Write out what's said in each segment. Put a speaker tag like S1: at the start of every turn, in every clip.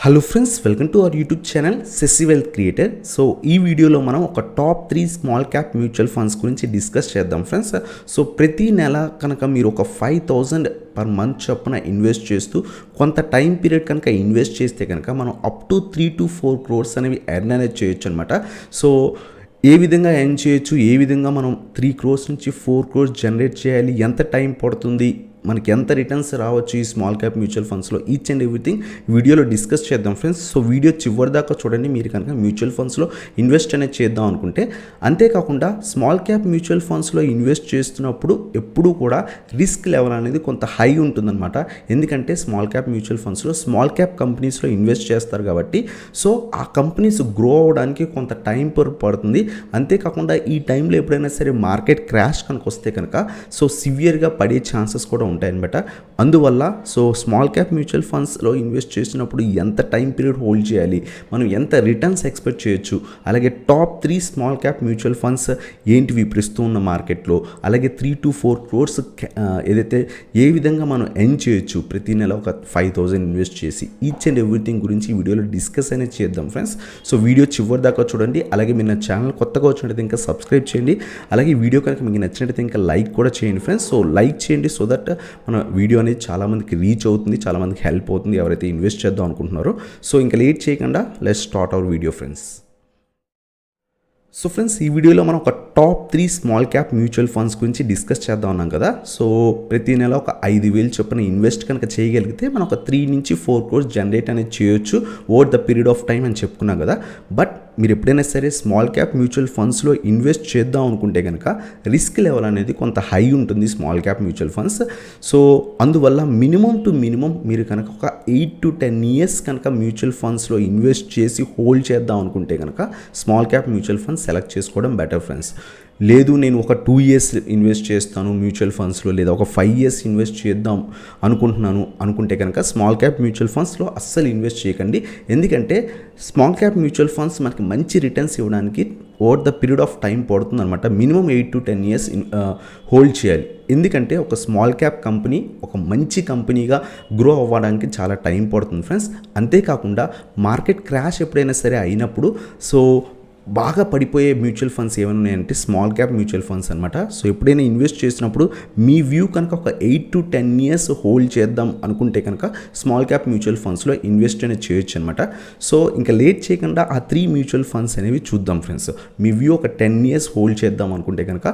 S1: Hello friends, welcome to our YouTube channel సెసి wealth creator. So ఈ వీడియోలో మనం ఒక top 3 small cap mutual funds గురించి డిస్కస్ చేద్దాం ఫ్రెండ్స్. సో ప్రతి నెల కనుక మీరు ఒక 5,000 పర్ మంత్ చొప్పున ఇన్వెస్ట్ చేస్తూ కొంత టైం పీరియడ్ కనుక ఇన్వెస్ట్ చేస్తే కనుక మనం అప్ టు 3 to 4 crores అనేవి ఎర్న్ అనేది చేయొచ్చు అనమాట. సో ఏ విధంగా ఎర్న్ చేయొచ్చు, ఏ విధంగా మనం 3 crores నుంచి 4 crores జనరేట్ చేయాలి, ఎంత టైం పడుతుంది, మనకి ఎంత రిటర్న్స్ రావచ్చు ఈ స్మాల్ క్యాప్ మ్యూచువల్ ఫండ్స్లో, ఈచ్ అండ్ ఎవ్రీథింగ్ వీడియోలో డిస్కస్ చేద్దాం ఫ్రెండ్స్. సో వీడియో చివరి దాకా చూడండి మీరు కనుక మ్యూచువల్ ఫండ్స్లో ఇన్వెస్ట్ అనేది చేద్దాం అనుకుంటే. అంతేకాకుండా స్మాల్ క్యాప్ మ్యూచువల్ ఫండ్స్లో ఇన్వెస్ట్ చేస్తున్నప్పుడు ఎప్పుడూ కూడా రిస్క్ లెవెల్ అనేది కొంత హై ఉంటుందన్నమాట. ఎందుకంటే స్మాల్ క్యాప్ మ్యూచువల్ ఫండ్స్లో స్మాల్ క్యాప్ కంపెనీస్లో ఇన్వెస్ట్ చేస్తారు కాబట్టి సో ఆ కంపెనీస్ గ్రో అవ్వడానికి కొంత టైం పడుతుంది. అంతేకాకుండా ఈ టైంలో ఎప్పుడైనా సరే మార్కెట్ క్రాష్ కనుక వస్తే కనుక సో సివియర్గా పడే ఛాన్సెస్ కూడా ఉంటాయన్నమాట. అందువల్ల సో స్మాల్ క్యాప్ మ్యూచువల్ ఫండ్స్లో ఇన్వెస్ట్ చేసినప్పుడు ఎంత టైం పీరియడ్ హోల్డ్ చేయాలి, మనం ఎంత రిటర్న్స్ ఎక్స్పెక్ట్ చేయొచ్చు, అలాగే top 3 small cap mutual funds ఏంటివి ప్రస్తుతం ఉన్న మార్కెట్లో, అలాగే 3 to 4 crores ఏదైతే ఏ విధంగా మనం ఎర్న్ చేయొచ్చు ప్రతి నెల ఒక 5,000 ఇన్వెస్ట్ చేసి, ఈచ్ అండ్ ఎవ్రీథింగ్ గురించి ఈ వీడియోలో డిస్కస్ అనేది చేద్దాం ఫ్రెండ్స్. సో వీడియో చివరి దాకా చూడండి. అలాగే మీరు నా ఛానల్ కొత్తగా వచ్చినట్టయితే ఇంకా సబ్స్క్రైబ్ చేయండి. అలాగే వీడియో కనుక మీకు నచ్చినట్టయితే ఇంకా లైక్ కూడా చేయండి ఫ్రెండ్స్. సో లైక్ చేయండి సో దట్ మన వీడియో అనేది చాలామందికి రీచ్ అవుతుంది, చాలామందికి హెల్ప్ అవుతుంది ఎవరైతే ఇన్వెస్ట్ చేద్దాం అనుకుంటున్నారో. సో ఇంకా లేట్ చేయకుండా let's start our video friends. So friends, ఈ వీడియోలో మనం ఒక top 3 small cap mutual funds గురించి డిస్కస్ చేద్దాం ఉన్నాం కదా. సో ప్రతి నెల ఒక 5,000 చొప్పున ఇన్వెస్ట్ కనుక చేయగలిగితే మనం ఒక 3 నుంచి 4 crores జనరేట్ అనేది చేయొచ్చు over the period of time అని చెప్పుకున్నాం కదా. బట్ మీరు ఎప్పుడైనా సరే స్మాల్ క్యాప్ మ్యూచువల్ ఫండ్స్లో ఇన్వెస్ట్ చేద్దాం అనుకుంటే కనుక రిస్క్ లెవెల్ అనేది కొంత హై ఉంటుంది small cap mutual funds. So అందువల్ల మినిమం టు మినిమం మీరు కనుక ఒక 8 to 10 years కనుక మ్యూచువల్ ఫండ్స్లో ఇన్వెస్ట్ చేసి హోల్డ్ చేద్దాం అనుకుంటే కనుక small cap mutual funds select చేసుకోవడం బెటర్ ఫ్రెండ్స్. లేదు నేను ఒక 2 years ఇన్వెస్ట్ చేస్తాను మ్యూచువల్ ఫండ్స్లో, లేదా ఒక 5 years ఇన్వెస్ట్ చేద్దాం అనుకుంటే కనుక స్మాల్ క్యాప్ మ్యూచువల్ ఫండ్స్లో అస్సలు ఇన్వెస్ట్ చేయకండి. ఎందుకంటే స్మాల్ క్యాప్ మ్యూచువల్ ఫండ్స్ మనకి మంచి రిటర్న్స్ ఇవ్వడానికి over the period of time పడుతుంది అనమాట. మినిమం 8 to 10 years హోల్డ్ చేయాలి. ఎందుకంటే ఒక స్మాల్ క్యాప్ కంపెనీ ఒక మంచి కంపెనీగా గ్రో అవ్వడానికి చాలా టైం పడుతుంది ఫ్రెండ్స్. అంతేకాకుండా మార్కెట్ క్రాష్ ఎప్పుడైనా సరే అయినప్పుడు సో బాగా పడిపోయే మ్యూచువల్ ఫండ్స్ ఏమైనా ఉన్నాయంటే స్మాల్ క్యాప్ మ్యూచువల్ ఫండ్స్ అనమాట. సో ఎప్పుడైనా ఇన్వెస్ట్ చేసినప్పుడు మీ వ్యూ కనుక ఒక 8 to 10 years హోల్డ్ చేద్దాం అనుకుంటే కనుక స్మాల్ క్యాప్ మ్యూచువల్ ఫండ్స్లో ఇన్వెస్ట్ అనేది చేయొచ్చు అనమాట. సో ఇంకా లేట్ చేయకుండా ఆ 3 మ్యూచువల్ ఫండ్స్ అనేవి చూద్దాం ఫ్రెండ్స్. మీ వ్యూ ఒక 10 years హోల్డ్ చేద్దాం అనుకుంటే కనుక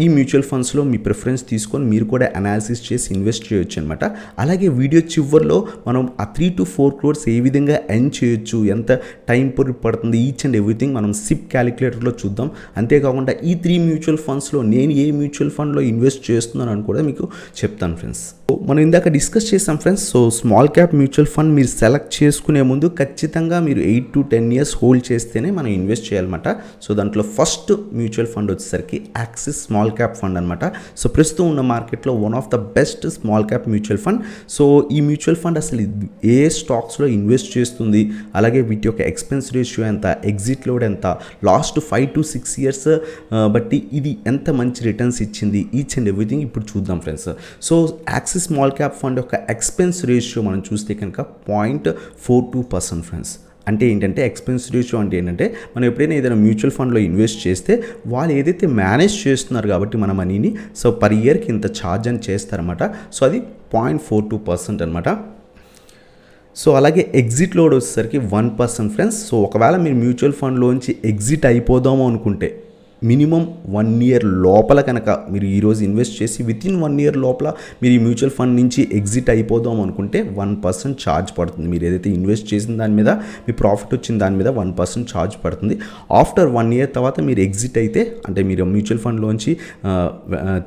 S1: ఈ మ్యూచువల్ ఫండ్స్లో మీ ప్రిఫరెన్స్ తీసుకొని మీరు కూడా అనాలిసిస్ చేసి ఇన్వెస్ట్ చేయొచ్చు అనమాట. అలాగే వీడియో చివరిలో మనం ఆ 3 to 4 crores ఏ విధంగా ఎర్న్ చేయొచ్చు, ఎంత టైం పడుతుంది, ఈచ్ అండ్ ఎవ్రీథింగ్ మనం సిప్ క్యాలిక్యులేటర్లో చూద్దాం. అంతేకాకుండా ఈ 3 మ్యూచువల్ ఫండ్స్లో నేను ఏ మ్యూచువల్ ఫండ్లో ఇన్వెస్ట్ చేస్తున్నాను అని కూడా మీకు చెప్తాను ఫ్రెండ్స్. మనం ఇందాక డిస్కస్ చేసాం friends. So small cap mutual fund మీరు సెలెక్ట్ చేసుకునే ముందు ఖచ్చితంగా మీరు 8 to 10 years హోల్డ్ చేస్తేనే మనం ఇన్వెస్ట్ చేయాలన్నమాట. సో దాంట్లో ఫస్ట్ మ్యూచువల్ ఫండ్ వచ్చేసరికి యాక్సిస్ స్మాల్ క్యాప్ ఫండ్ అనమాట. సో ప్రస్తుతం ఉన్న మార్కెట్లో one of the best small cap mutual fund. So ఈ మ్యూచువల్ ఫండ్ అసలు ఏ స్టాక్స్లో ఇన్వెస్ట్ చేస్తుంది, అలాగే వీటి యొక్క ఎక్స్పెన్స్ రేషియో ఎంత, ఎగ్జిట్ లోడ్ ఎంత, లాస్ట్ 5 to 6 years బట్టి ఇది ఎంత మంచి రిటర్న్స్ ఇచ్చింది, ఈచ్ అండ్ ఎవ్రీథింగ్ ఇప్పుడు చూద్దాం friends. So axis small cap fund యొక్క ఎక్స్పెన్స్ రేషియో మనం చూస్తే కనుక 0.42% ఫ్రెండ్స్. అంటే ఏంటంటే ఎక్స్పెన్స్ రేషియో అంటే ఏంటంటే మనం ఎప్పుడైనా ఏదైనా మ్యూచువల్ ఫండ్లో ఇన్వెస్ట్ చేస్తే వాళ్ళు ఏదైతే మేనేజ్ చేస్తున్నారు కాబట్టి మన మనీని సో పర్ ఇయర్కి ఇంత ఛార్జ్ అని చేస్తారన్నమాట. సో అది 0.42% అనమాట. సో అలాగే ఎగ్జిట్ లోడ్ వచ్చేసరికి 1% ఫ్రెండ్స్. సో ఒకవేళ మీరు మ్యూచువల్ ఫండ్లోంచి ఎగ్జిట్ అయిపోదాము అనుకుంటే మినిమం 1 year లోపల కనుక మీరు ఈరోజు ఇన్వెస్ట్ చేసి వితిన్ 1 year లోపల మీరు ఈ మ్యూచువల్ ఫండ్ నుంచి ఎగ్జిట్ అయిపోదాం అనుకుంటే 1% ఛార్జ్ పడుతుంది. మీరు ఏదైతే ఇన్వెస్ట్ చేసిన దాని మీద మీ ప్రాఫిట్ వచ్చిన దాని మీద 1% ఛార్జ్ పడుతుంది. ఆఫ్టర్ 1 year తర్వాత మీరు ఎగ్జిట్ అయితే అంటే మీరు మ్యూచువల్ ఫండ్లోంచి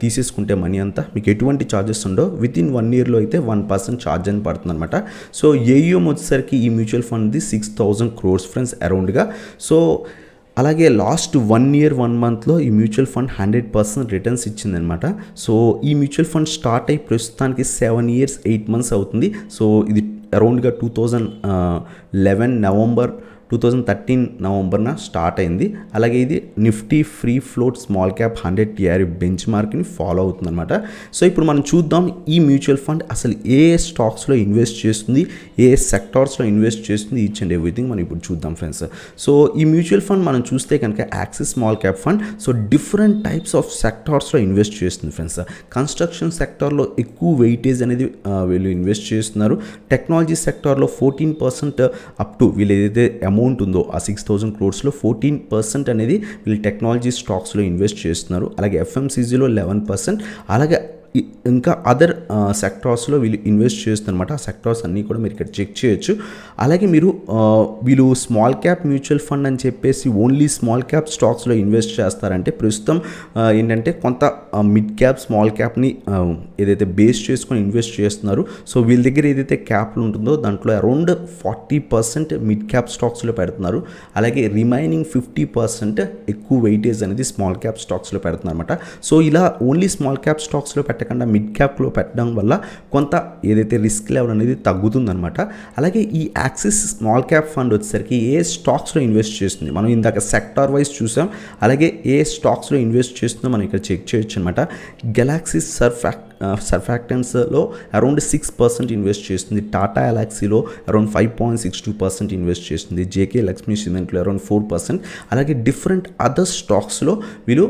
S1: తీసేసుకుంటే మనీ అంతా మీకు ఎటువంటి ఛార్జెస్ ఉండవు. వితిన్ 1 yearలో అయితే 1% ఛార్జ్ అని పడుతుంది అనమాట. సో ఏయుఎం వచ్చేసరికి ఈ మ్యూచువల్ ఫండ్ది 6,000 crores ఫ్రెండ్స్ అరౌండ్గా. సో అలాగే లాస్ట్ 1 year 1 monthలో ఈ మ్యూచువల్ ఫండ్ 100% రిటర్న్స్ ఇచ్చిందనమాట. సో ఈ మ్యూచువల్ ఫండ్ స్టార్ట్ అయ్యి ప్రస్తుతానికి 7 years 8 months అవుతుంది. సో ఇది అరౌండ్గా 2011 November నవంబర్న స్టార్ట్ అయింది. అలాగే ఇది nifty free float small cap 100 TRF bench మార్క్ని ఫాలో అవుతుందన్నమాట. సో ఇప్పుడు మనం చూద్దాం ఈ మ్యూచువల్ ఫండ్ అసలు ఏ స్టాక్స్లో ఇన్వెస్ట్ చేస్తుంది, ఏ సెక్టార్స్లో ఇన్వెస్ట్ చేస్తుంది, ఈచ్ అండ్ ఎవ్రీథింగ్ మనం ఇప్పుడు చూద్దాం ఫ్రెండ్స్. సో ఈ మ్యూచువల్ ఫండ్ మనం చూస్తే కనుక Axis small cap fund so different types of సెక్టార్స్లో ఇన్వెస్ట్ చేస్తుంది ఫ్రెండ్స్. కన్స్ట్రక్షన్ సెక్టార్లో ఎక్కువ వెయిటేజ్ అనేది వీళ్ళు ఇన్వెస్ట్ చేస్తున్నారు. టెక్నాలజీ సెక్టార్లో 14% అప్ టు వీళ్ళు ఏదైతే అమౌంట్ ఉందో ఆ 6,000 crores-లో 14% అనేది వీళ్ళు టెక్నాలజీ స్టాక్స్లో ఇన్వెస్ట్ చేస్తున్నారు. అలాగే ఎఫ్ఎంసీజీలో 11%, అలాగే ఇంకా అదర్ సెక్టార్స్లో వీళ్ళు ఇన్వెస్ట్ చేస్తున్నమాట. ఆ సెక్టార్స్ అన్నీ కూడా మీరు ఇక్కడ చెక్ చేయొచ్చు. అలాగే మీరు వీళ్ళు స్మాల్ క్యాప్ మ్యూచువల్ ఫండ్ అని చెప్పేసి ఓన్లీ స్మాల్ క్యాప్ స్టాక్స్లో ఇన్వెస్ట్ చేస్తారంటే ప్రస్తుతం ఏంటంటే కొంత మిడ్ క్యాప్ స్మాల్ క్యాప్ని ఏదైతే బేస్ చేసుకొని ఇన్వెస్ట్ చేస్తున్నారు. సో వీళ్ళ దగ్గర ఏదైతే క్యాప్లు ఉంటుందో దాంట్లో అరౌండ్ 40% మిడ్ క్యాప్ స్టాక్స్లో పెడుతున్నారు. అలాగే రిమైనింగ్ 50% ఎక్కువ వెయిటేజ్ అనేది స్మాల్ క్యాప్ స్టాక్స్లో పెడుతున్నారు అనమాట. సో ఇలా ఓన్లీ స్మాల్ క్యాప్ స్టాక్స్లో పెట్టకుండా మిడ్ క్యాప్లో పెట్టడం వల్ల కొంత ఏదైతే రిస్క్ లెవెల్ అనేది తగ్గుతుందన్నమాట. అలాగే ఈ యాక్సిస్ స్మాల్ క్యాప్ ఫండ్ వచ్చేసరికి ఏ స్టాక్స్లో ఇన్వెస్ట్ చేస్తుంది, మనం ఇందాక సెక్టార్ వైజ్ చూసాం. అలాగే ఏ స్టాక్స్లో ఇన్వెస్ట్ చేస్తుందో మనం ఇక్కడ చెక్ చేయొచ్చు అనమాట. గెలాక్సీ సర్ఫాక్టెంట్స్లో అరౌండ్ 6% ఇన్వెస్ట్ చేస్తుంది. టాటా ఎలాక్సీలో అరౌండ్ 5.62% ఇన్వెస్ట్ చేస్తుంది. జేకే లక్ష్మీ సిమెంట్లో అరౌండ్ 4%. అలాగే డిఫరెంట్ అదర్ స్టాక్స్లో వీళ్ళు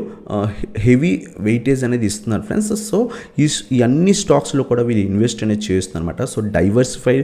S1: హెవీ వెయిటేజ్ అనేది ఇస్తున్నారు ఫ్రెండ్స్. సో ఈ అన్ని స్టాక్స్లో కూడా వీళ్ళు ఇన్వెస్ట్ అనేది చేస్తున్నారు అనమాట. సో డైవర్సిఫై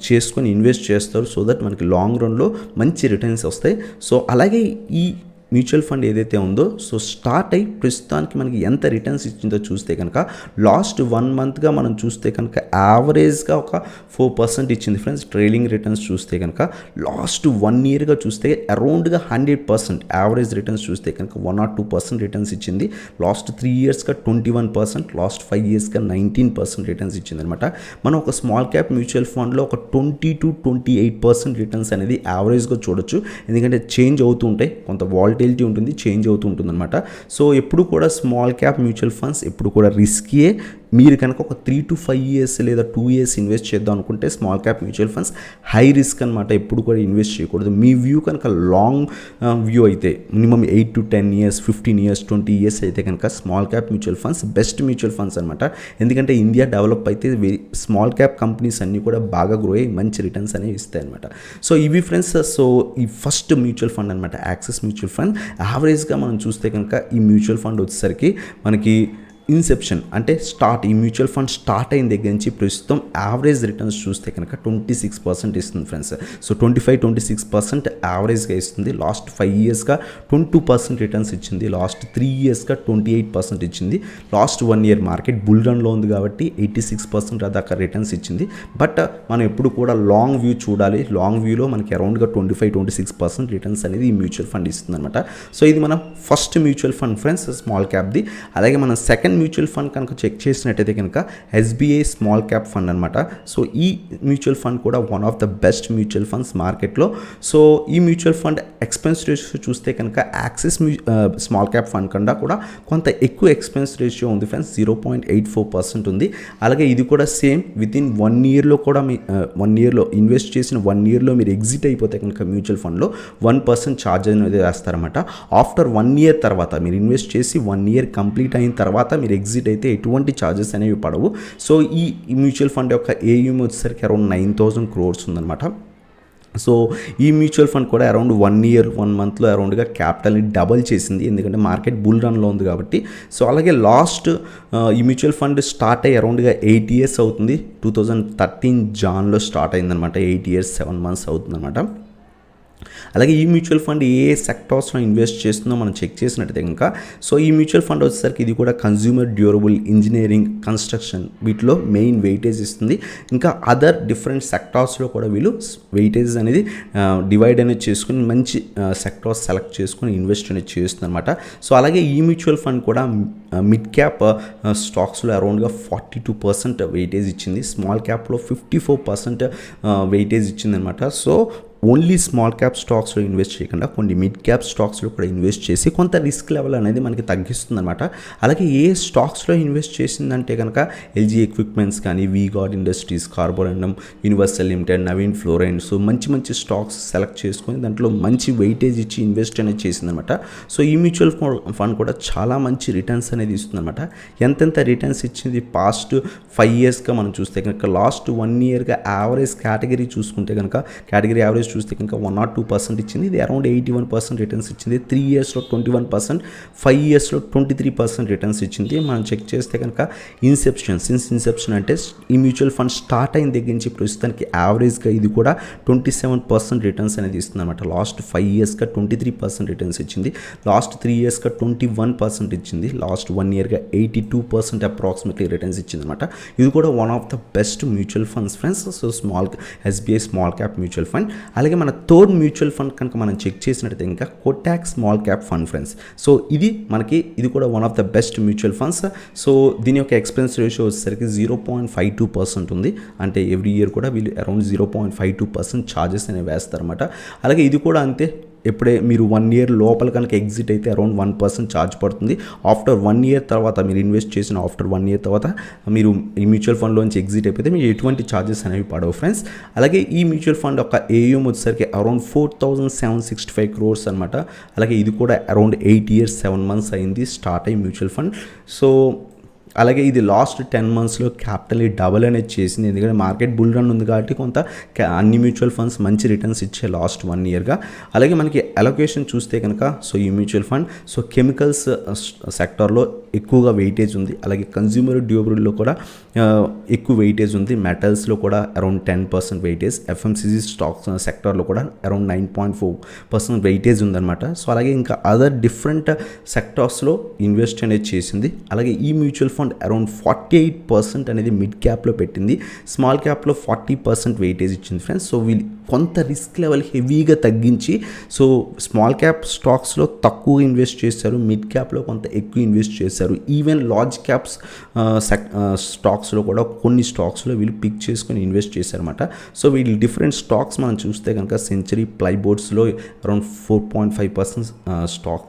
S1: చేసుకొని ఇన్వెస్ట్ చేస్తారు సో దట్ మనకి లాంగ్ రన్లో మంచి రిటర్న్స్ వస్తాయి. సో అలాగే ఈ మ్యూచువల్ ఫండ్ ఏదైతే ఉందో సో స్టార్ట్ అయ్యి ప్రస్తుతానికి మనకి ఎంత రిటర్న్స్ ఇచ్చిందో చూస్తే కనుక లాస్ట్ 1 monthగా మనం చూస్తే కనుక యావరేజ్గా ఒక 4% ఇచ్చింది ఫ్రెండ్స్. ట్రైలింగ్ రిటర్న్స్ చూస్తే కనుక లాస్ట్ 1 yearగా చూస్తే అరౌండ్గా 100% యావరేజ్ రిటర్న్స్ చూస్తే కనుక 1 or 2% రిటర్న్స్ ఇచ్చింది. లాస్ట్ 3 yearsగా 21%, లాస్ట్ 5 yearsగా 19% రిటర్న్స్ ఇచ్చింది అనమాట. మనం ఒక స్మాల్ క్యాప్ మ్యూచువల్ ఫండ్లో ఒక 20 to 28% రిటర్న్స్ అనేది యావరేజ్గా చూడొచ్చు. ఎందుకంటే చేంజ్ అవుతూ ఉంటాయి, కొంత వాలిటిలిటీ ఉంటుంది, చేంజ్ అవుతూ ఉంటుంది అనమాట. సో ఎప్పుడు కూడా స్మాల్ క్యాప్ మ్యూచువల్ ఫండ్స్ ఎప్పుడు కూడా రిస్కీయే. మీరు కనుక ఒక 3 to 5 years లేదా 2 years ఇన్వెస్ట్ చేద్దాం అనుకుంటే small cap mutual funds high risk అనమాట. ఎప్పుడు కూడా ఇన్వెస్ట్ చేయకూడదు. మీ వ్యూ కనుక లాంగ్ వ్యూ అయితే minimum 8 to 10 years, 15 years, 20 years అయితే కనుక small cap mutual funds best mutual funds అనమాట. ఎందుకంటే ఇండియా డెవలప్ అయితే స్మాల్ క్యాప్ కంపెనీస్ అన్నీ కూడా బాగా గ్రో అయ్యి మంచి రిటర్న్స్ అనేవి ఇస్తాయి అనమాట. సో ఇవి ఫ్రెండ్స్. సో ఈ ఫస్ట్ మ్యూచువల్ ఫండ్ అనమాట యాక్సిస్ మ్యూచువల్ ఫండ్. యావరేజ్గా మనం చూస్తే కనుక ఈ మ్యూచువల్ ఫండ్ వచ్చేసరికి మనకి ఇన్సెప్షన్ అంటే ఈ మ్యూచువల్ ఫండ్ స్టార్ట్ అయిన దగ్గర నుంచి ప్రస్తుతం యావరేజ్ రిటర్న్స్ చూస్తే కనుక 26% ఇస్తుంది ఫ్రెండ్స్. సో 25-26% యావరేజ్గా ఇస్తుంది. లాస్ట్ 5 yearsగా 22% రిటర్న్స్ ఇచ్చింది. లాస్ట్ 3 yearsగా 28% ఇచ్చింది. లాస్ట్ 1 year మార్కెట్ బుల్ రన్లో ఉంది కాబట్టి 86% దాకా రిటర్న్స్ ఇచ్చింది. బట్ మనం ఎప్పుడు కూడా లాంగ్ వ్యూ చూడాలి. లాంగ్ వ్యూలో మనకి అరౌండ్గా 25-26% రిటర్న్స్ అనేది ఈ మ్యూచువల్ ఫండ్ ఇస్తుంది అనమాట. సో ఇది మన first mutual fund friends small క్యాప్ది. అలాగే మనం సెకండ్ మ్యూచువల్ ఫండ్ కనుక చెక్ చేసినట్టయితే కనుక ఎస్బీఐ స్మాల్ క్యాప్ ఫండ్ అనమాట. సో ఈ మ్యూచువల్ ఫండ్ కూడా one of the best mutual funds మార్కెట్లో. సో ఈ మ్యూచువల్ ఫండ్ ఎక్స్పెన్స్ రేషియో చూస్తే కనుక యాక్సిస్ స్మాల్ క్యాప్ ఫండ్ కన్నా కూడా కొంత ఎక్కువ ఎక్స్పెన్స్ రేషియో ఉంది ఫ్రెండ్స్. 0.84% ఉంది. అలాగే ఇది కూడా సేమ్ వితిన్ 1 yearలో కూడా 1 yearలో ఇన్వెస్ట్ చేసిన 1 yearలో మీరు ఎగ్జిట్ అయిపోతే కనుక మ్యూచువల్ ఫండ్లో 1% ఛార్జ్ అనేది వేస్తారన్నమాట. ఆఫ్టర్ 1 year తర్వాత మీరు ఇన్వెస్ట్ చేసి 1 year కంప్లీట్ అయిన తర్వాత మీరు ఎగ్జిట్ అయితే ఎటువంటి ఛార్జెస్ అనేవి పడవు. సో ఈ మ్యూచువల్ ఫండ్ యొక్క ఏయుఎం వచ్చేసరికి అరౌండ్ 9,000 crores ఉందన్నమాట. సో ఈ మ్యూచువల్ ఫండ్ కూడా అరౌండ్ 1 year 1 monthలో అరౌండ్గా క్యాపిటల్ని డబల్ చేసింది. ఎందుకంటే మార్కెట్ బుల్ రన్లో ఉంది కాబట్టి. సో అలాగే లాస్ట్ ఈ మ్యూచువల్ ఫండ్ స్టార్ట్ అయ్యి అరౌండ్గా 8 years అవుతుంది. 2013 Januaryలో స్టార్ట్ అయిందనమాట. 8 years 7 months అవుతుందన్నమాట. అలాగే ఈ మ్యూచువల్ ఫండ్ ఏ సెక్టార్స్లో ఇన్వెస్ట్ చేస్తుందో మనం చెక్ చేసినట్టయితే కనుక సో ఈ మ్యూచువల్ ఫండ్ వచ్చేసరికి ఇది కూడా కన్జ్యూమర్ డ్యూరబుల్, ఇంజనీరింగ్, కన్స్ట్రక్షన్ వీటిలో మెయిన్ వెయిటేజ్ ఇస్తుంది. ఇంకా అదర్ డిఫరెంట్ సెక్టార్స్లో కూడా వీళ్ళు వెయిటేజ్ అనేది డివైడ్ అనేది చేసుకుని మంచి సెక్టార్స్ సెలెక్ట్ చేసుకుని ఇన్వెస్ట్ అనేది చేస్తుంది అనమాట. సో అలాగే ఈ మ్యూచువల్ ఫండ్ కూడా మిడ్ క్యాప్ స్టాక్స్లో అరౌండ్గా 42% వెయిటేజ్ ఇచ్చింది. స్మాల్ క్యాప్లో 54% వెయిటేజ్ ఇచ్చింది అనమాట. సో ఓన్లీ స్మాల్ క్యాప్ స్టాక్స్లో ఇన్వెస్ట్ చేయకుండా కొన్ని మిడ్ క్యాప్ స్టాక్స్లో కూడా ఇన్వెస్ట్ చేసి కొంత రిస్క్ లెవెల్ అనేది మనకి తగ్గిస్తుంది అనమాట. అలాగే ఏ స్టాక్స్లో ఇన్వెస్ట్ చేసిందంటే కనుక ఎల్జీ ఎక్విప్మెంట్స్ కానీ, V Guard Industries, Carborundum, Universal Limited, Navin Fluorine, so మంచి మంచి స్టాక్స్ సెలెక్ట్ చేసుకొని దాంట్లో మంచి వెయిటేజ్ ఇచ్చి ఇన్వెస్ట్ అనేది చేసిందనమాట. సో ఈ మ్యూచువల్ ఫండ్ కూడా చాలా మంచి రిటర్న్స్ అనేది ఇస్తుందన్నమాట. ఎంతెంత రిటర్న్స్ ఇచ్చింది పాస్ట్ 5 ఇయర్స్గా మనం చూస్తే కనుక, లాస్ట్ 1 ఇయర్గా యావరేజ్ కేటగిరీ చూసుకుంటే కనుక, కేటగిరీ యావరేజ్ చూస్తే కనుక 1 or 2% ఇచ్చింది. ఇది అరౌండ్ 81% రిటర్న్స్ ఇచ్చింది. 3 ఇయర్స్లో 21%, 5 ఇయర్స్లో 23% రిటర్న్స్ ఇచ్చింది. మనం చెక్ చేస్తే కనుక సిన్స్ ఇన్సెప్షన్ అంటే ఈ మ్యూచువల్ ఫండ్ స్టార్ట్ అయిన దగ్గర నుంచి ప్రస్తుతానికి యావరేజ్గా ఇది కూడా 27% రిటర్న్స్ అనేది ఇస్తుంది అనమాట. లాస్ట్ 5 ఇయర్స్గా 23% రిటర్న్స్ ఇచ్చింది. లాస్ట్ 3 ఇయర్స్గా 21% ఇచ్చింది. లాస్ట్ 1 ఇయర్గా 82% అప్రాక్సిమేట్లీ రిటర్న్స్ ఇచ్చింది అనమాట. ఇది కూడా one of the best mutual funds friends. So SBI small cap mutual fund. అలాగే మన థర్డ్ మ్యూచువల్ ఫండ్ కనుక మనం చెక్ చేసినట్టయితే ఇంకా Kotak small cap fund friends. So ఇది కూడా one of the best mutual funds. So దీని యొక్క ఎక్స్పెన్స్ రేషియో వచ్చేసరికి 0.52% ఉంది. అంటే ఎవ్రీ ఇయర్ కూడా వీళ్ళు అరౌండ్ 0.52% ఛార్జెస్ అనేవి వేస్తారన్నమాట. అలాగే ఇది కూడా అంతే, ఎప్పుడే మీరు 1 ఇయర్ లోపల కనుక ఎగ్జిట్ అయితే అరౌండ్ 1% ఛార్జ్ పడుతుంది. ఆఫ్టర్ 1 ఇయర్ తర్వాత మీరు ఇన్వెస్ట్ చేసిన ఆఫ్టర్ 1 ఇయర్ తర్వాత మీరు ఈ మ్యూచువల్ ఫండ్లోంచి ఎగ్జిట్ అయిపోతే మీకు ఎటువంటి ఛార్జెస్ అనేవి పడవు ఫ్రెండ్స్. అలాగే ఈ మ్యూచువల్ ఫండ్ యొక్క ఏఎం వచ్చేసరికి అరౌండ్ 4,765 crores అనమాట. అలాగే ఇది కూడా అరౌండ్ 8 years 7 months అయింది స్టార్ట్ అయ్యి మ్యూచువల్ ఫండ్. సో అలాగే ఇది లాస్ట్ 10 monthsలో క్యాపిటల్ డబల్ అనేది చేసింది. ఎందుకంటే మార్కెట్ బుల్ రన్ ఉంది కాబట్టి కొంత అన్ని మ్యూచువల్ ఫండ్స్ మంచి రిటర్న్స్ ఇచ్చే లాస్ట్ 1 ఇయర్గా. అలాగే మనకి అలొకేషన్ చూస్తే కనుక సో ఈ మ్యూచువల్ ఫండ్ సో కెమికల్స్ సెక్టార్లో ఎక్కువగా వెయిటేజ్ ఉంది. అలాగే కన్జ్యూమర్ డ్యూరబుల్లో కూడా ఎక్కువ వెయిటేజ్ ఉంది. మెటల్స్లో కూడా అరౌండ్ 10% వెయిటేజ్. ఎఫ్ఎంసీజీ స్టాక్స్ సెక్టార్లో కూడా అరౌండ్ 9.4% వెయిటేజ్ ఉందన్నమాట. సో అలాగే ఇంకా అదర్ డిఫరెంట్ సెక్టార్స్లో ఇన్వెస్ట్ అనేది చేసింది. అలాగే ఈ మ్యూచువల్ ఫండ్ అరౌండ్ 48% అనేది మిడ్ క్యాప్లో పెట్టింది. స్మాల్ క్యాప్లో 40% వెయిటేజ్ ఇచ్చింది ఫ్రెండ్స్. సో వీళ్ళు కొంత రిస్క్ లెవెల్ హెవీగా తగ్గించి సో స్మాల్ క్యాప్ స్టాక్స్లో తక్కువ ఇన్వెస్ట్ చేశారు, మిడ్ క్యాప్లో కొంత ఎక్కువ ఇన్వెస్ట్ చేశారు. ఈవెన్ లార్జ్ క్యాప్స్ స్టాక్స్లో కూడా కొన్ని స్టాక్స్లో వీళ్ళు పిక్ చేసుకొని ఇన్వెస్ట్ చేశారన్నమాట. సో వీళ్ళు డిఫరెంట్ స్టాక్స్ మనం చూస్తే కనుక సెంచరీ ప్లైబోర్డ్స్లో అరౌండ్ 4.5% స్టాక్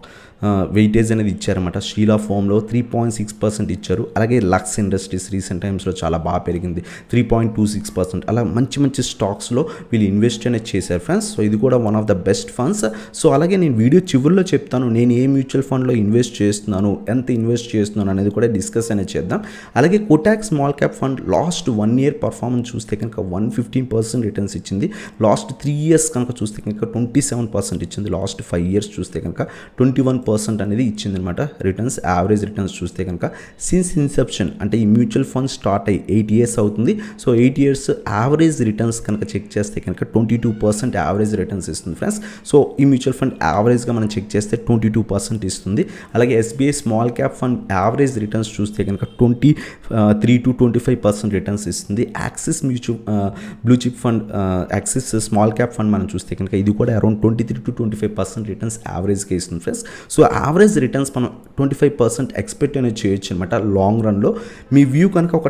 S1: వెయిటేజ్ అనేది ఇచ్చారన్నమాట. షీలా ఫోమ్లో 3.6% ఇచ్చారు. అలాగే లక్స్ ఇండస్ట్రీస్ రీసెంట్ టైమ్స్లో చాలా బాగా పెరిగింది, 3.26%. అలా మంచి మంచి స్టాక్స్లో వీళ్ళు ఇన్వెస్ట్ అనేది చేశారు ఫ్రెండ్స్. సో ఇది కూడా one of the best funds. So అలాగే నేను వీడియో చివరిలో చెప్తాను నేను ఏ మ్యూచువల్ ఫండ్లో ఇన్వెస్ట్ చేస్తున్నాను, ఎంత ఇన్వెస్ట్ చేస్తున్నాను అనేది కూడా డిస్కస్ అనేది చేద్దాం. అలాగే Kotak small cap fund last 1 year performance చూస్తే కనుక 115% రిటర్న్స్ ఇచ్చింది. లాస్ట్ 3 years కనుక చూస్తే కనుక 27% ఇచ్చింది. లాస్ట్ 5 years చూస్తే కనుక 21% అనేది ఇచ్చిందనమాట రిటర్న్స్. యావరేజ్ రిటర్న్స్ చూస్తే కనుక సిన్స్ ఇన్సెప్షన్ అంటే ఈ మ్యూచువల్ ఫండ్ స్టార్ట్ అయ్యి 8 years అవుతుంది. సో 8 years యావరేజ్ రిటర్న్స్ కనుక చెక్ చేస్తే కనుక 22% యావరేజ్ రిటర్న్స్ ఇస్తుంది ఫ్రెండ్స్. సో ఈ మ్యూచువల్ ఫండ్ యావరేజ్గా మనం చెక్ చేస్తే 22% ఇస్తుంది. అలాగే SBI small cap fund average returns చూస్తే కనుక 23 to 25% రిటర్న్స్ ఇస్తుంది. Axis mutual blue chip fund axis small cap fund మనం చూస్తే కనుక ఇది కూడా అరౌండ్ 23 to 25% రిటర్న్స్ యావరేజ్గా ఇస్తుంది ఫ్రెండ్స్. సో యావరేజ్ రిటర్న్స్ మనం 25% ఎక్స్పెక్ట్ అనేది చేయొచ్చు అనమాట లాంగ్ రన్లో. మీ వ్యూ కనుక ఒక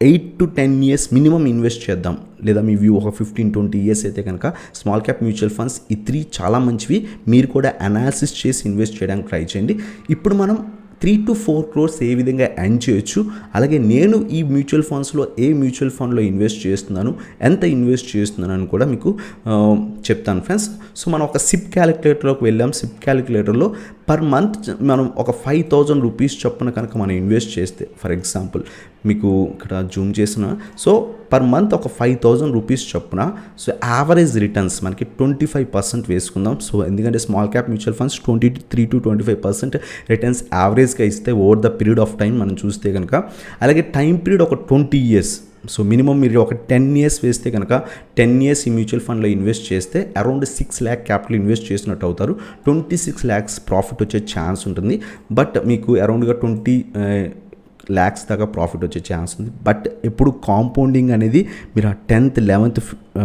S1: 8 to 10 years మినిమం ఇన్వెస్ట్ చేద్దాం, లేదా మీ వ్యూ ఒక 15-20 years అయితే కనుక స్మాల్ క్యాప్ మ్యూచువల్ ఫండ్స్ ఈ 3 చాలా మంచివి. మీరు కూడా అనాలిసిస్ చేసి ఇన్వెస్ట్ చేయడానికి ట్రై చేయండి. ఇప్పుడు మనం 3 to 4 crores ఏ విధంగా ఎర్న్ చేయొచ్చు, అలాగే నేను ఈ మ్యూచువల్ ఫండ్స్లో ఏ మ్యూచువల్ ఫండ్లో ఇన్వెస్ట్ చేస్తున్నాను, ఎంత ఇన్వెస్ట్ చేస్తున్నాను అని కూడా మీకు చెప్తాను ఫ్రెండ్స్. సో మనం ఒక సిప్ క్యాలిక్యులేటర్లోకి వెళ్ళాం. సిప్ క్యాలిక్యులేటర్లో పర్ మంత్ మనం ఒక 5,000 rupees చొప్పున కనుక మనం ఇన్వెస్ట్ చేస్తే, ఫర్ ఎగ్జాంపుల్ మీకు ఇక్కడ జూమ్ చేసిన, సో పర్ మంత్ ఒక 5,000 rupees చొప్పున సో యావరేజ్ రిటర్న్స్ మనకి 25% వేసుకుందాం. సో ఎందుకంటే small cap mutual funds 23 to 25% returns యావరేజ్గా ఇస్తే over the period of time మనం చూస్తే కనుక. అలాగే టైం పీరియడ్ ఒక 20 years. సో మినిమం మీరు ఒక 10 years వేస్తే కనుక 10 years ఈ మ్యూచువల్ ఫండ్లో ఇన్వెస్ట్ చేస్తే అరౌండ్ 6 lakh క్యాపిటల్ ఇన్వెస్ట్ చేసినట్టు అవుతారు. 26 lakhs ప్రాఫిట్ వచ్చే ఛాన్స్ ఉంటుంది. బట్ మీకు అరౌండ్గా 20 lakhs దాకా ప్రాఫిట్ వచ్చే ఛాన్స్ ఉంది. బట్ ఎప్పుడు కాంపౌండింగ్ అనేది మీరు ఆ 10th 11th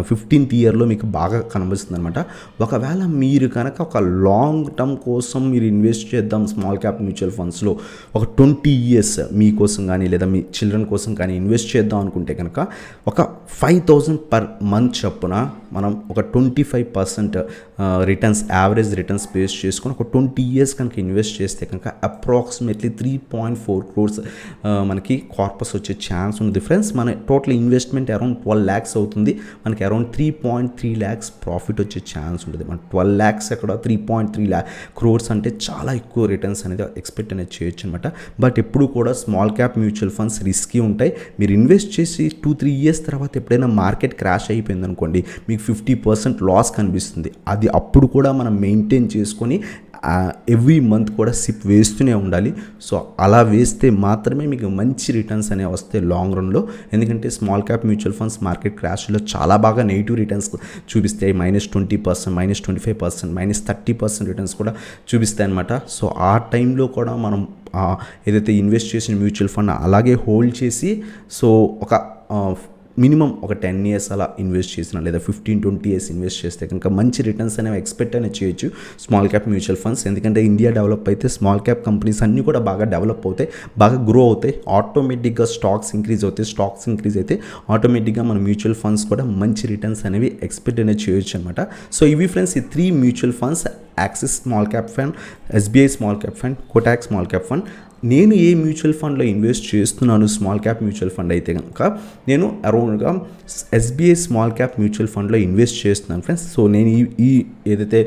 S1: 15th ఇయర్లో మీకు బాగా కనిపిస్తుంది అనమాట. ఒకవేళ మీరు కనుక ఒక లాంగ్ టర్మ్ కోసం మీరు ఇన్వెస్ట్ చేద్దాం స్మాల్ క్యాప్ మ్యూచువల్ ఫండ్స్లో ఒక 20 years మీకోసం కానీ లేదా మీ చిల్డ్రన్ కోసం కానీ ఇన్వెస్ట్ చేద్దాం అనుకుంటే కనుక ఒక 5,000 per month చొప్పున మనం ఒక 25% రిటర్న్స్ యావరేజ్ రిటర్న్స్ బేస్ చేసుకొని ఒక 20 years కనుక ఇన్వెస్ట్ చేస్తే కనుక అప్రాక్సిమేట్లీ 3.4 crores మనకి కార్పస్ వచ్చే ఛాన్స్ ఉంది ఫ్రెండ్స్. మన టోటల్ ఇన్వెస్ట్మెంట్ అరౌండ్ 12 lakhs అవుతుంది. మనకి అరౌండ్ 3.3 lakhs ప్రాఫిట్ వచ్చే ఛాన్స్ ఉంటుంది. మన 12 lakhs అక్కడ 3.3 crores అంటే చాలా ఎక్కువ రిటర్న్స్ అనేది ఎక్స్పెక్ట్ అనేది చేయొచ్చు అనమాట. బట్ ఎప్పుడు కూడా small cap mutual funds risky ఉంటాయి. మీరు ఇన్వెస్ట్ చేసి 2-3 years తర్వాత ఎప్పుడైనా మార్కెట్ క్రాష్ అయిపోయింది అనుకోండి, మీకు 50% లాస్ కనిపిస్తుంది. అది అప్పుడు కూడా మనం మెయింటైన్ చేసుకొని ఎవ్రీ మంత్ కూడా సిప్ వేస్తూనే ఉండాలి. సో అలా వేస్తే మాత్రమే మీకు మంచి రిటర్న్స్ అనేవి వస్తాయి లాంగ్ రన్లో. ఎందుకంటే small cap mutual funds market క్రాష్లో చాలా బాగా నెగిటివ్ రిటర్న్స్ చూపిస్తాయి. -20%, -25%, -30% రిటర్న్స్ కూడా చూపిస్తాయి అనమాట. సో ఆ టైంలో కూడా మనం ఏదైతే ఇన్వెస్ట్ చేసిన మ్యూచువల్ ఫండ్ అలాగే హోల్డ్ చేసి సో ఒక మినిమం ఒక 10 years అలా ఇన్వెస్ట్ చేసిన లేదా 15-20 years ఇన్వెస్ట్ చేస్తే కనుక మంచి రిటర్న్స్ అనేవి ఎక్స్పెక్ట్ అనేది చేయొచ్చు స్మాల్ క్యాప్ మ్యూచువల్ ఫండ్స్. ఎందుకంటే ఇండియా డెవలప్ అయితే స్మాల్ క్యాప్ కంపెనీస్ అన్నీ కూడా బాగా డెవలప్ అవుతాయి, బాగా గ్రో అవుతాయి. ఆటోమేటిక్గా స్టాక్స్ ఇంక్రీజ్ అవుతాయి. స్టాక్స్ ఇంక్రీజ్ అయితే ఆటోమేటిక్గా మన మ్యూచువల్ ఫండ్స్ కూడా మంచి రిటర్న్స్ అనేవి ఎక్స్పెక్ట్ అనేది చేయొచ్చు అనమాట. సో ఇవి ఫ్రెండ్స్ ఈ 3 mutual funds: axis small cap fund, SBI small cap fund, Kotak small cap fund. నేను ఏ మ్యూచువల్ ఫండ్లో ఇన్వెస్ట్ చేస్తున్నాను స్మాల్ క్యాప్ మ్యూచువల్ ఫండ్ అయితే కనుక నేను అరౌండ్గా ఎస్బీఐ స్మాల్ క్యాప్ మ్యూచువల్ ఫండ్లో ఇన్వెస్ట్ చేస్తున్నాను ఫ్రెండ్స్. సో నేను ఈ ఏదైతే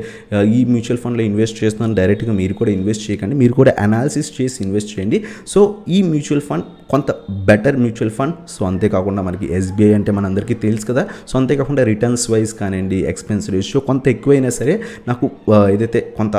S1: ఈ మ్యూచువల్ ఫండ్లో ఇన్వెస్ట్ చేస్తున్నాను డైరెక్ట్గా మీరు కూడా ఇన్వెస్ట్ చేయకండి, మీరు కూడా అనాలిసిస్ చేసి ఇన్వెస్ట్ చేయండి. సో ఈ మ్యూచువల్ ఫండ్ కొంత బెటర్ మ్యూచువల్ ఫండ్. సో అంతేకాకుండా మనకి ఎస్బీఐ అంటే మనందరికీ తెలుసు కదా. సో అంతేకాకుండా రిటర్న్స్ వైజ్ కానివ్వండి, ఎక్స్పెన్స్ రేషియో కొంత ఎక్కువైనా సరే నాకు ఏదైతే కొంత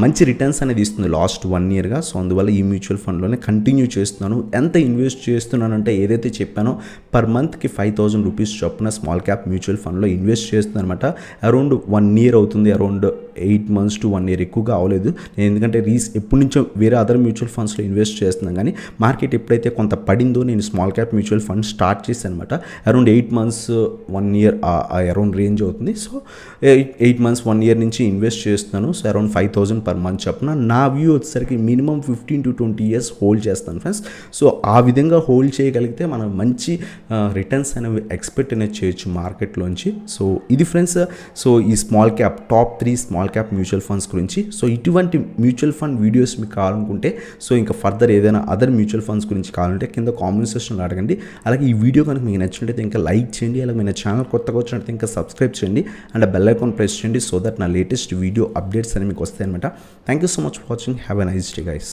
S1: మంచి రిటర్న్స్ అనేది ఇస్తుంది లాస్ట్ 1 yearగా. సో అందువల్ల ఈ మ్యూచువల్ ఫండ్లోనే కంటిన్యూ చేస్తున్నాను. ఎంత ఇన్వెస్ట్ చేస్తున్నానంటే ఏదైతే చెప్పానో పర్ మంత్కి 5,000 rupees చొప్పున స్మాల్ క్యాప్ మ్యూచువల్ ఫండ్లో ఇన్వెస్ట్ చేస్తున్నాను అనమాట. అరౌండ్ 1 year అవుతుంది, అరౌండ్ 8 months to 1 year ఎక్కువగా అవ్వలేదు. నేను ఎందుకంటే ఎప్పటి నుంచో వేరే అదర్ మ్యూచువల్ ఫండ్స్లో ఇన్వెస్ట్ చేస్తున్నాను, కానీ మార్కెట్ ఎప్పుడైతే కొంత పడిందో నేను small cap mutual fund start చేశాను అనమాట. Around 8 months 1 year around range అవుతుంది. సో 8 months 1 year నుంచి ఇన్వెస్ట్ చేస్తున్నాను. సో అరౌండ్ 5,000 per month చొప్పున. నా వ్యూ వచ్చేసరికి మినిమం 15-20 years హోల్డ్ చేస్తాను ఫ్రెండ్స్. సో ఆ విధంగా హోల్డ్ చేయగలిగితే మనం మంచి రిటర్న్స్ అనేవి ఎక్స్పెక్ట్ అనేది చేయొచ్చు మార్కెట్లోంచి. సో ఇది ఫ్రెండ్స్, సో ఈ small cap top 3 small cap mutual funds గురించి. సో ఇటువంటి మ్యూచువల్ ఫండ్ వీడియోస్ మీకు కావాలనుకుంటే, సో ఇంకా ఫర్దర్ ఏదైనా అదర్ మ్యూచువల్ ఫండ్స్ గురించి కావాలంటే కింద కామెంట్ సెక్షన్లో అడగండి. అలాగే ఈ వీడియో కనుక మీకు నచ్చినట్టయితే ఇంకా లైక్ చేయండి. అలాగే మన ఛానల్ కొత్తగా వచ్చినట్టయితే ఇంకా సబ్స్క్రైబ్ చేయండి అండ్ బెల్ ఐకాన్ ప్రెస్ చేయండి. సో దట్ నా లేటెస్ట్ వీడియో అప్డేట్స్ అనేవి మీకు వస్తాయి అనమాట. Thank you so much for watching. Have a nice day guys.